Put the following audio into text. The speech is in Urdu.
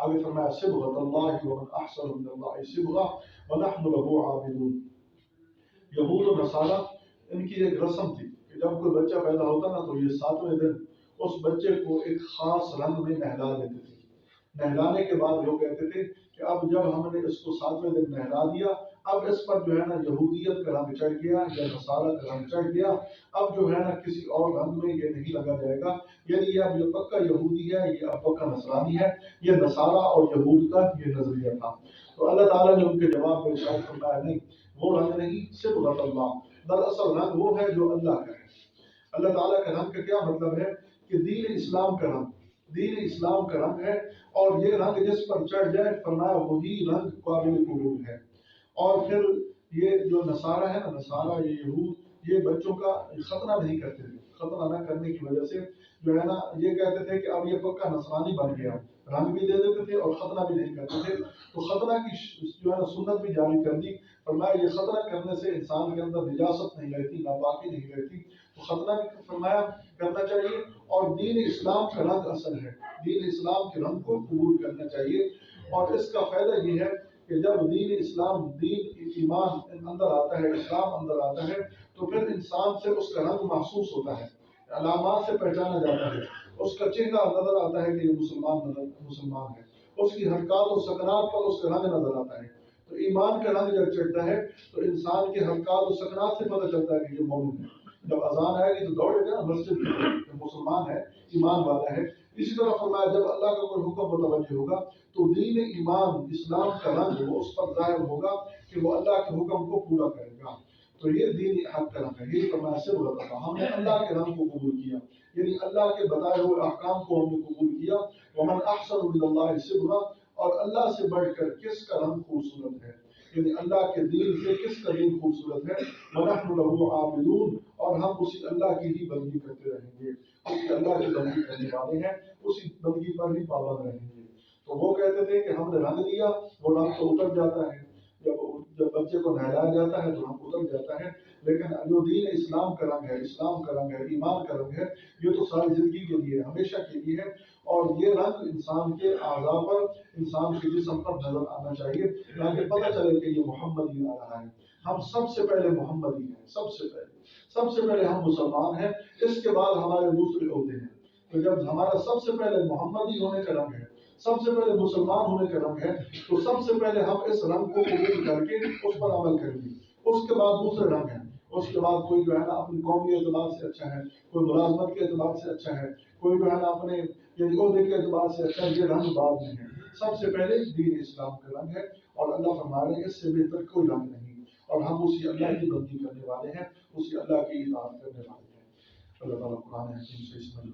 آگے فرمایا صبغۃ اللہ ومن احسن من اللہ صبغہ ونحن له عابدون. یہود و نصارہ ان کی ایک رسم تھی کہ جب کوئی بچہ پیدا ہوتا نا تو یہ 7ویں دن اس بچے کو ایک خاص رنگ میں نہلا دیتے تھے. نہلانے کے بعد وہ کہتے تھے کہ اب جب ہم نے اس کو 7ویں دن نہلا دیا اب اس پر جو ہے نا یہودیت کا رنگ چڑھ گیا یا نصارہ کا رنگ چڑھ گیا، اب جو ہے نا کسی اور رنگ میں یہ نہیں لگا جائے گا، یعنی یہ اب یہ پکا یہودی ہے، یہ اب پکا نصرانی ہے. یہ نصارہ اور یہود کا یہ نظریہ تھا. تو اللہ تعالیٰ نے ان کے جواب میں ارشاد فرمایا نہیں، وہ رنگ نہیں، صبغۃ اللہ. دراصل رنگ وہ ہے جو اللہ کا ہے. اللہ تعالیٰ کا رنگ کا کیا مطلب ہے کہ دین اسلام کا رنگ، دین اسلام کا رنگ ہے، اور یہ رنگ جس پر چڑھ جائے فرمایا وہی رنگ قابل قبول ہے. اور پھر یہ جو نصارہ ہے نا، نصارہ یہ یہود، یہ بچوں کا ختنہ نہیں کرتے تھے. ختنہ نہ کرنے کی وجہ سے جو ہے نا یہ کہتے تھے کہ اب یہ پکا نصرانی بن گیا، رنگ بھی دے دیتے تھے اور ختنہ بھی نہیں کرتے تھے. تو ختنہ کی جو ہے نا سنت بھی جاری کر دی. فرمایا یہ ختنہ کرنے سے انسان کے اندر نجاست نہیں رہتی، ناپاکی نہیں رہتی، تو ختنہ بھی فرمایا کرنا چاہیے. اور دین اسلام کا رنگ اصل ہے، دین اسلام کے رنگ کو قبول کرنا چاہیے. اور اس کا فائدہ یہ ہے کہ جب دین اسلام، دین ایمان اندر آتا ہے، اسلام اندر آتا ہے، تو پھر انسان سے اس کا رنگ محسوس ہوتا ہے، علامات سے پہچانا جاتا ہے، اس کا چہرہ نظر آتا ہے کہ یہ مسلمان ہے، اس کی حرکات و سکنات پر اس کا رنگ نظر آتا ہے. تو ایمان کا رنگ جب چڑھتا ہے تو انسان کے حرکات و سکنات سے پتہ چلتا ہے کہ یہ مومن ہے. جب اذان آئے گی تو دوڑے گا مسجد میں، مسلمان ہے، ایمان والا ہے. اسی طرح فرمایا جب اللہ کا کوئی حکم متوجہ ہوگا تو دین ایمان اسلام کا رنگ وہ اس پر ظاہر ہوگا کہ وہ اللہ کے حکم کو پورا کرے گا. تو یہ دین حق کا رنگ ہے. یہی فرمایا صبغۃ اللہ، ہم نے اللہ کے رنگ کو قبول کیا، یعنی اللہ کے بتائے ہوئے احکام کو ہم نے قبول کیا. ومن احسن من اللہ صبغہ، اور اللہ سے بڑھ کر کس کا رنگ خوبصورت ہے، یعنی اللہ کے دین سے کس کا دین خوبصورت ہے. وَنَحْنُ لَهُ عَابِدُونَ، اور ہم اسی اللہ کی ہی بندگی کرتے رہیں گے، اسی اللہ کی بندگی کرنے والے ہیں، اسی بندگی پر ہی پابند رہیں گے. تو وہ کہتے تھے کہ ہم نے رنگ دیا، وہ رنگ تو اتر جاتا ہے، جب بچے کو نہلایا جاتا ہے تو رنگ اتر جاتا ہے. لیکن جو دین اسلام کا رنگ ہے، اسلام کا رنگ ہے، ایمان کا رنگ ہے، یہ تو ساری زندگی کے لیے، ہمیشہ کے لیے ہے. اور یہ رنگ انسان کے اعضاء پر، انسان کے جسم پر نظر آنا چاہیے تاکہ پتہ چلے کہ یہ محمد ہی آ رہا ہے. ہم سب سے پہلے محمد ہی ہیں، سب سے پہلے ہم مسلمان ہیں، اس کے بعد ہمارے دوسرے عہدے ہیں. تو جب ہمارا سب سے پہلے محمد ہی ہونے کا رنگ ہے، سب سے پہلے مسلمان ہونے کا رنگ ہے، تو سب سے پہلے ہم اس رنگ کو قبول کر کے اس پر عمل کریں گے. اس کے بعد دوسرے رنگ ہیں، اس کے بعد کوئی جو ہے نا اپنی قومی اعتبار سے اچھا ہے، کوئی ملازمت کے اعتبار سے اچھا ہے، کوئی جو ہے نا اپنے یعنی عہدے کے اعتبار سے اچھا ہے. یہ رنگ بعد میں ہے. سب سے پہلے دین اسلام کا رنگ ہے، اور اللہ فرما رہے ہیں اس سے بہتر کوئی رنگ نہیں، اور ہم اسی اللہ کی بندگی کرنے والے ہیں، اسی اللہ کی اطاعت کرنے والے ہیں. اللہ تعالیٰ قرآن حکیم سے اس میں